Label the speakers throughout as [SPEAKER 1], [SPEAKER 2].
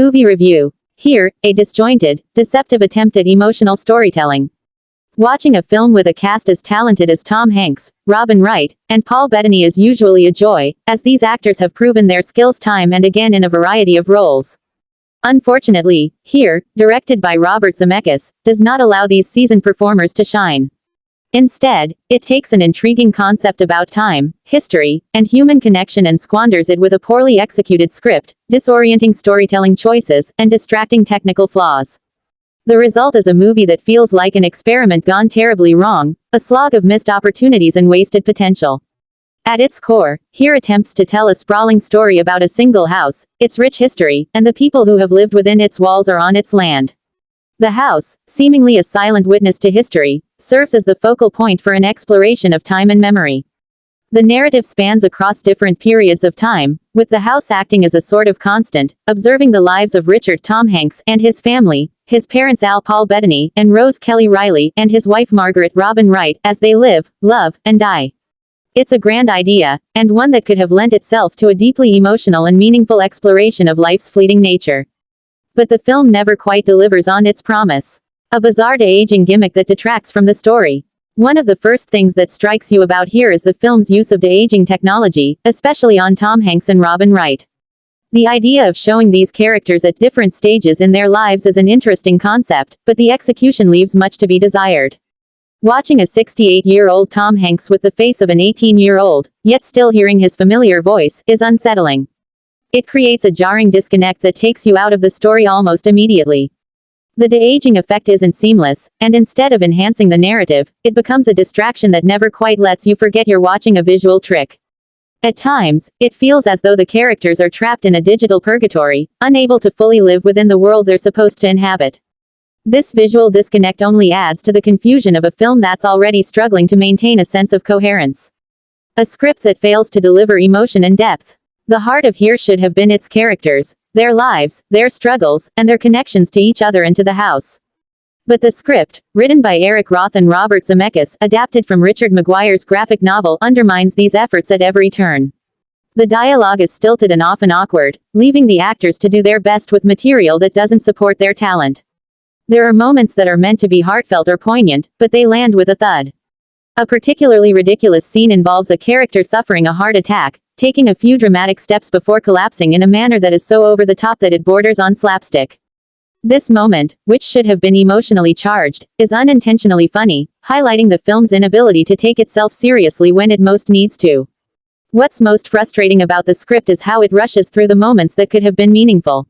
[SPEAKER 1] Movie review. Here, a disjointed, deceptive attempt at emotional storytelling. Watching a film with a cast as talented as Tom Hanks, Robin Wright, and Paul Bettany is usually a joy, as these actors have proven their skills time and again in a variety of roles. Unfortunately, here, directed by Robert Zemeckis, does not allow these seasoned performers to shine. Instead, it takes an intriguing concept about time, history, and human connection and squanders it with a poorly executed script, disorienting storytelling choices, and distracting technical flaws. The result is a movie that feels like an experiment gone terribly wrong, a slog of missed opportunities and wasted potential. At its core, here attempts to tell a sprawling story about a single house, its rich history, and the people who have lived within its walls or on its land. The house, seemingly a silent witness to history, serves as the focal point for an exploration of time and memory. The narrative spans across different periods of time, with the house acting as a sort of constant, observing the lives of Richard Tom Hanks and his family, his parents Paul Bettany, and Rose Kelly Riley, and his wife Margaret Robin Wright, as they live, love, and die. It's a grand idea, and one that could have lent itself to a deeply emotional and meaningful exploration of life's fleeting nature. But the film never quite delivers on its promise. A bizarre de-aging gimmick that detracts from the story. One of the first things that strikes you about here is the film's use of de-aging technology, especially on Tom Hanks and Robin Wright. The idea of showing these characters at different stages in their lives is an interesting concept, but the execution leaves much to be desired. Watching a 68-year-old Tom Hanks with the face of an 18-year-old, yet still hearing his familiar voice, is unsettling. It creates a jarring disconnect that takes you out of the story almost immediately. The de-aging effect isn't seamless, and instead of enhancing the narrative, it becomes a distraction that never quite lets you forget you're watching a visual trick. At times, it feels as though the characters are trapped in a digital purgatory, unable to fully live within the world they're supposed to inhabit. This visual disconnect only adds to the confusion of a film that's already struggling to maintain a sense of coherence. A script that fails to deliver emotion and depth. The heart of here should have been its characters, their lives, their struggles, and their connections to each other and to the house. But the script, written by Eric Roth and Robert Zemeckis, adapted from Richard Maguire's graphic novel, undermines these efforts at every turn. The dialogue is stilted and often awkward, leaving the actors to do their best with material that doesn't support their talent. There are moments that are meant to be heartfelt or poignant, but they land with a thud. A particularly ridiculous scene involves a character suffering a heart attack, taking a few dramatic steps before collapsing in a manner that is so over the top that it borders on slapstick. This moment, which should have been emotionally charged, is unintentionally funny, highlighting the film's inability to take itself seriously when it most needs to. What's most frustrating about the script is how it rushes through the moments that could have been meaningful.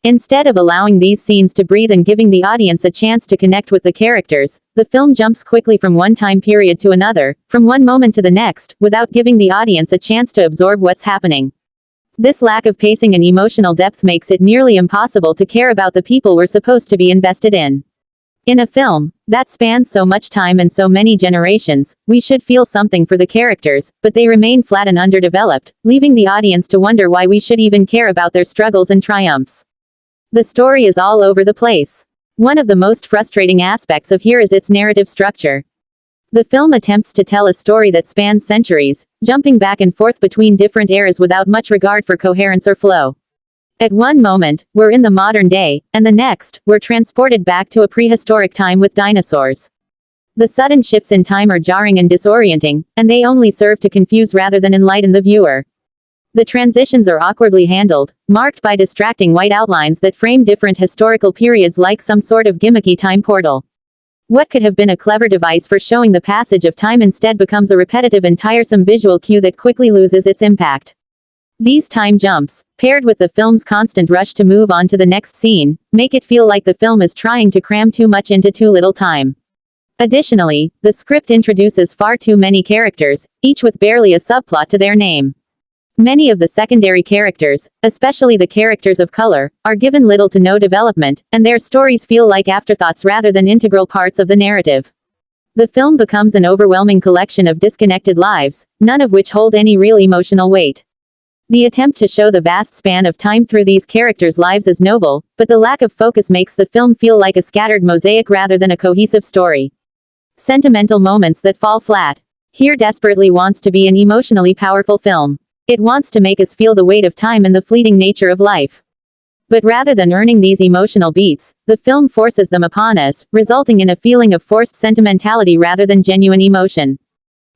[SPEAKER 1] Instead of allowing these scenes to breathe and giving the audience a chance to connect with the characters, the film jumps quickly from one time period to another, from one moment to the next, without giving the audience a chance to absorb what's happening. This lack of pacing and emotional depth makes it nearly impossible to care about the people we're supposed to be invested in. In a film that spans so much time and so many generations, we should feel something for the characters, but they remain flat and underdeveloped, leaving the audience to wonder why we should even care about their struggles and triumphs. The story is all over the place. One of the most frustrating aspects of here is its narrative structure. The film attempts to tell a story that spans centuries, jumping back and forth between different eras without much regard for coherence or flow. At one moment, we're in the modern day, and the next, we're transported back to a prehistoric time with dinosaurs. The sudden shifts in time are jarring and disorienting, and they only serve to confuse rather than enlighten the viewer. The transitions are awkwardly handled, marked by distracting white outlines that frame different historical periods like some sort of gimmicky time portal. What could have been a clever device for showing the passage of time instead becomes a repetitive and tiresome visual cue that quickly loses its impact. These time jumps, paired with the film's constant rush to move on to the next scene, make it feel like the film is trying to cram too much into too little time. Additionally, the script introduces far too many characters, each with barely a subplot to their name. Many of the secondary characters, especially the characters of color, are given little to no development, and their stories feel like afterthoughts rather than integral parts of the narrative. The film becomes an overwhelming collection of disconnected lives, none of which hold any real emotional weight. The attempt to show the vast span of time through these characters' lives is noble, but the lack of focus makes the film feel like a scattered mosaic rather than a cohesive story. Sentimental moments that fall flat. Here desperately wants to be an emotionally powerful film. It wants to make us feel the weight of time and the fleeting nature of life. But rather than earning these emotional beats, the film forces them upon us, resulting in a feeling of forced sentimentality rather than genuine emotion.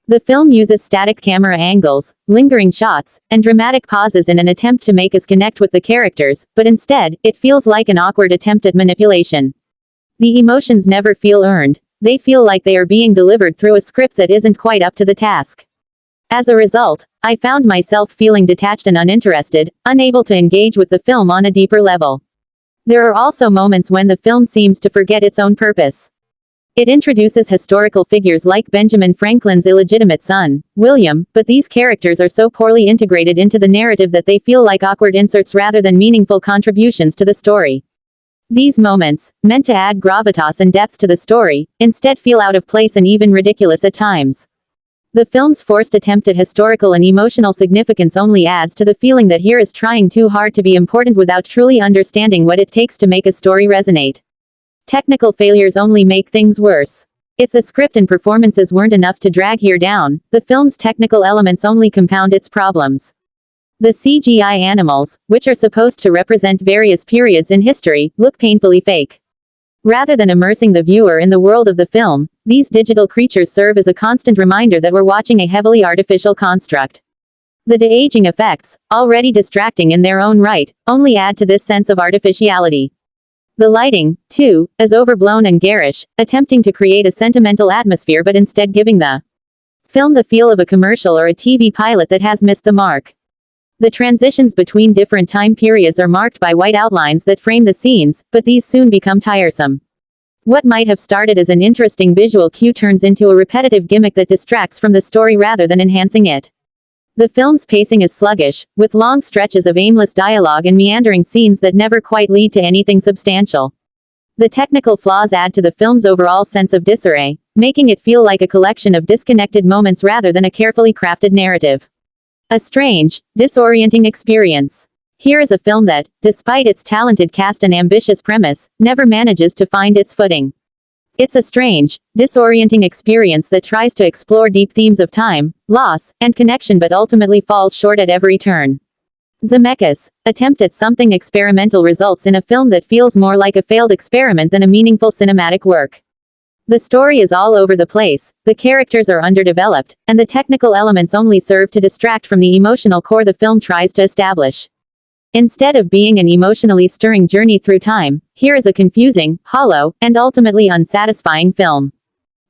[SPEAKER 1] The film uses static camera angles, lingering shots, and dramatic pauses in an attempt to make us connect with the characters, but instead, it feels like an awkward attempt at manipulation. The emotions never feel earned, they feel like they are being delivered through a script that isn't quite up to the task. As a result, I found myself feeling detached and uninterested, unable to engage with the film on a deeper level. There are also moments when the film seems to forget its own purpose. It introduces historical figures like Benjamin Franklin's illegitimate son, William, but these characters are so poorly integrated into the narrative that they feel like awkward inserts rather than meaningful contributions to the story. These moments, meant to add gravitas and depth to the story, instead feel out of place and even ridiculous at times. The film's forced attempt at historical and emotional significance only adds to the feeling that here is trying too hard to be important without truly understanding what it takes to make a story resonate. Technical failures only make things worse. If the script and performances weren't enough to drag here down, the film's technical elements only compound its problems. The CGI animals, which are supposed to represent various periods in history, look painfully fake. Rather than immersing the viewer in the world of the film, these digital creatures serve as a constant reminder that we're watching a heavily artificial construct. The de-aging effects, already distracting in their own right, only add to this sense of artificiality. The lighting, too, is overblown and garish, attempting to create a sentimental atmosphere but instead giving the film the feel of a commercial or a TV pilot that has missed the mark. The transitions between different time periods are marked by white outlines that frame the scenes, but these soon become tiresome. What might have started as an interesting visual cue turns into a repetitive gimmick that distracts from the story rather than enhancing it. The film's pacing is sluggish, with long stretches of aimless dialogue and meandering scenes that never quite lead to anything substantial. The technical flaws add to the film's overall sense of disarray, making it feel like a collection of disconnected moments rather than a carefully crafted narrative. A strange, disorienting experience. Here is a film that, despite its talented cast and ambitious premise, never manages to find its footing. It's a strange, disorienting experience that tries to explore deep themes of time, loss, and connection but ultimately falls short at every turn. Zemeckis' attempt at something experimental results in a film that feels more like a failed experiment than a meaningful cinematic work. The story is all over the place, the characters are underdeveloped, and the technical elements only serve to distract from the emotional core the film tries to establish. Instead of being an emotionally stirring journey through time, here is a confusing, hollow, and ultimately unsatisfying film.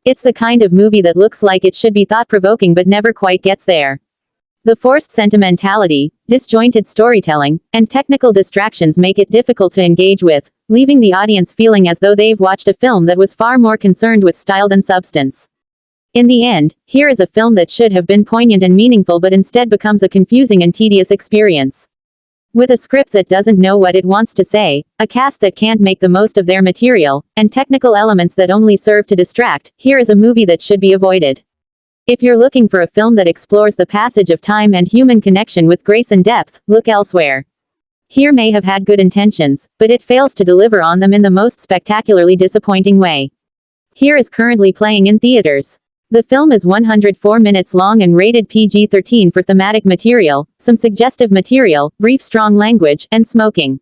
[SPEAKER 1] It's the kind of movie that looks like it should be thought-provoking but never quite gets there. The forced sentimentality, disjointed storytelling, and technical distractions make it difficult to engage with, leaving the audience feeling as though they've watched a film that was far more concerned with style than substance. In the end, here is a film that should have been poignant and meaningful but instead becomes a confusing and tedious experience. With a script that doesn't know what it wants to say, a cast that can't make the most of their material, and technical elements that only serve to distract, here is a movie that should be avoided. If you're looking for a film that explores the passage of time and human connection with grace and depth, look elsewhere. Here may have had good intentions, but it fails to deliver on them in the most spectacularly disappointing way. Here is currently playing in theaters. The film is 104 minutes long and rated PG-13 for thematic material, some suggestive material, brief strong language, and smoking.